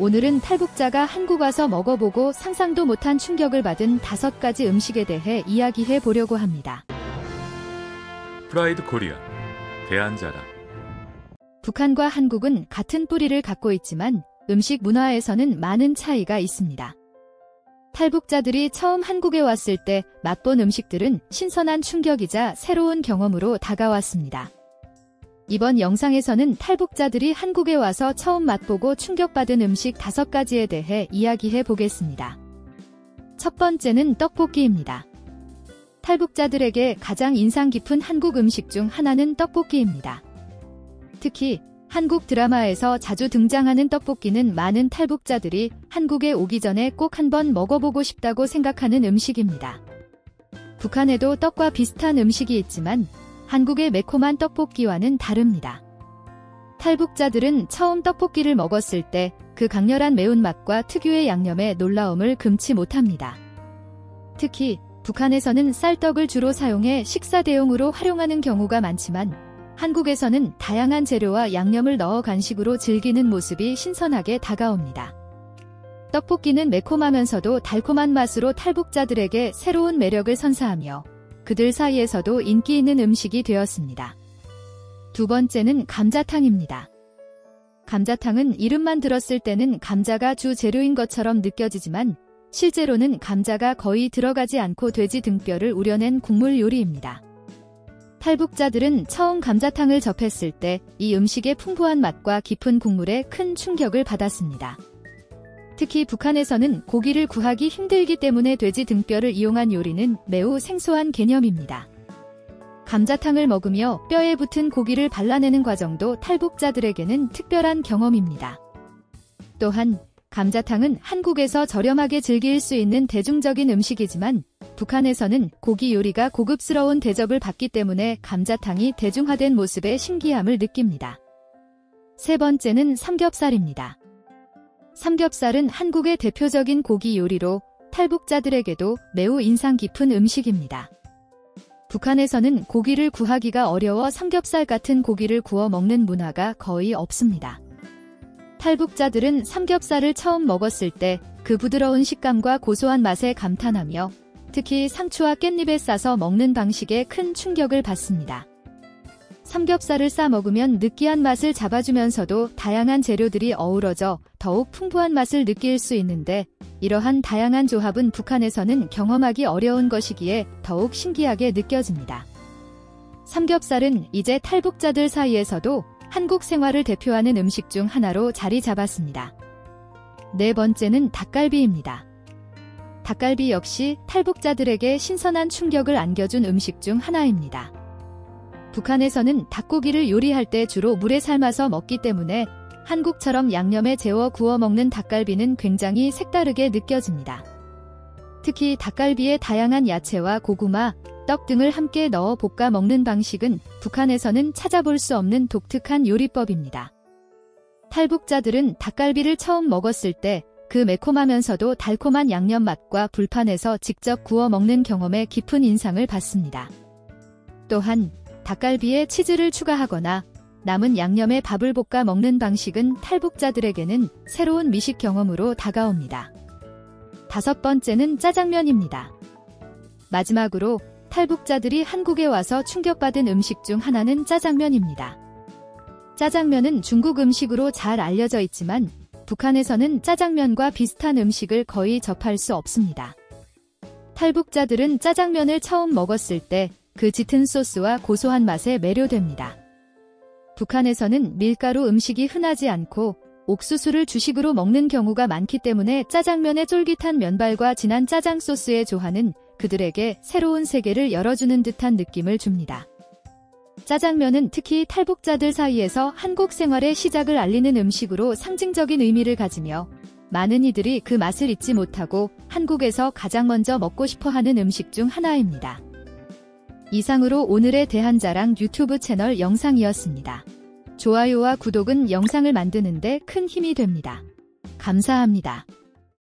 오늘은 탈북자가 한국 와서 먹어보고 상상도 못한 충격을 받은 5가지 음식에 대해 이야기해 보려고 합니다. 프라이드 코리아, 대한자랑. 북한과 한국은 같은 뿌리를 갖고 있지만 음식 문화에서는 많은 차이가 있습니다. 탈북자들이 처음 한국에 왔을 때 맛본 음식들은 신선한 충격이자 새로운 경험으로 다가왔습니다. 이번 영상에서는 탈북자들이 한국에 와서 처음 맛보고 충격받은 음식 5가지에 대해 이야기해 보겠습니다. 첫 번째는 떡볶이입니다. 탈북자들에게 가장 인상 깊은 한국 음식 중 하나는 떡볶이입니다. 특히 한국 드라마에서 자주 등장하는 떡볶이는 많은 탈북자들이 한국에 오기 전에 꼭 한번 먹어보고 싶다고 생각하는 음식입니다. 북한에도 떡과 비슷한 음식이 있지만 한국의 매콤한 떡볶이와는 다릅니다. 탈북자들은 처음 떡볶이를 먹었을 때 그 강렬한 매운맛과 특유의 양념에 놀라움을 금치 못합니다. 특히 북한에서는 쌀떡을 주로 사용해 식사 대용으로 활용하는 경우가 많지만 한국에서는 다양한 재료와 양념을 넣어 간식으로 즐기는 모습이 신선하게 다가옵니다. 떡볶이는 매콤하면서도 달콤한 맛으로 탈북자들에게 새로운 매력을 선사하며 그들 사이에서도 인기 있는 음식이 되었습니다. 두 번째는 감자탕입니다. 감자탕은 이름만 들었을 때는 감자가 주 재료인 것처럼 느껴지지만 실제로는 감자가 거의 들어가지 않고 돼지 등뼈를 우려낸 국물 요리입니다. 탈북자들은 처음 감자탕을 접했을 때 이 음식의 풍부한 맛과 깊은 국물에 큰 충격을 받았습니다. 특히 북한에서는 고기를 구하기 힘들기 때문에 돼지 등뼈를 이용한 요리는 매우 생소한 개념입니다. 감자탕을 먹으며 뼈에 붙은 고기를 발라내는 과정도 탈북자들에게는 특별한 경험입니다. 또한 감자탕은 한국에서 저렴하게 즐길 수 있는 대중적인 음식이지만 북한에서는 고기 요리가 고급스러운 대접을 받기 때문에 감자탕이 대중화된 모습에 신기함을 느낍니다. 세 번째는 삼겹살입니다. 삼겹살은 한국의 대표적인 고기 요리로 탈북자들에게도 매우 인상 깊은 음식입니다. 북한에서는 고기를 구하기가 어려워 삼겹살 같은 고기를 구워 먹는 문화가 거의 없습니다. 탈북자들은 삼겹살을 처음 먹었을 때 그 부드러운 식감과 고소한 맛에 감탄하며 특히 상추와 깻잎에 싸서 먹는 방식에 큰 충격을 받습니다. 삼겹살을 싸 먹으면 느끼한 맛을 잡아주면서도 다양한 재료들이 어우러져 더욱 풍부한 맛을 느낄 수 있는데 이러한 다양한 조합은 북한에서는 경험하기 어려운 것이기에 더욱 신기하게 느껴집니다. 삼겹살은 이제 탈북자들 사이에서도 한국 생활을 대표하는 음식 중 하나로 자리 잡았습니다. 네 번째는 닭갈비입니다. 닭갈비 역시 탈북자들에게 신선한 충격을 안겨준 음식 중 하나입니다. 북한에서는 닭고기를 요리할 때 주로 물에 삶아서 먹기 때문에 한국처럼 양념에 재워 구워 먹는 닭갈비는 굉장히 색다르게 느껴집니다. 특히 닭갈비에 다양한 야채와 고구마, 떡 등을 함께 넣어 볶아 먹는 방식은 북한에서는 찾아볼 수 없는 독특한 요리법입니다. 탈북자들은 닭갈비를 처음 먹었을 때 그 매콤하면서도 달콤한 양념 맛과 불판에서 직접 구워 먹는 경험에 깊은 인상을 받습니다. 또한 닭갈비에 치즈를 추가하거나 남은 양념에 밥을 볶아 먹는 방식은 탈북자들에게는 새로운 미식 경험으로 다가옵니다. 5번째는 짜장면입니다. 마지막으로 탈북자들이 한국에 와서 충격받은 음식 중 하나는 짜장면입니다. 짜장면은 중국 음식으로 잘 알려져 있지만 북한에서는 짜장면과 비슷한 음식을 거의 접할 수 없습니다. 탈북자들은 짜장면을 처음 먹었을 때 그 짙은 소스와 고소한 맛에 매료됩니다. 북한에서는 밀가루 음식이 흔하지 않고 옥수수를 주식으로 먹는 경우가 많기 때문에 짜장면의 쫄깃한 면발과 진한 짜장 소스의 조화는 그들에게 새로운 세계를 열어주는 듯한 느낌을 줍니다. 짜장면은 특히 탈북자들 사이에서 한국 생활의 시작을 알리는 음식으로 상징적인 의미를 가지며 많은 이들이 그 맛을 잊지 못하고 한국에서 가장 먼저 먹고 싶어하는 음식 중 하나입니다. 이상으로 오늘의 대한자랑 유튜브 채널 영상이었습니다. 좋아요와 구독은 영상을 만드는 데 큰 힘이 됩니다. 감사합니다.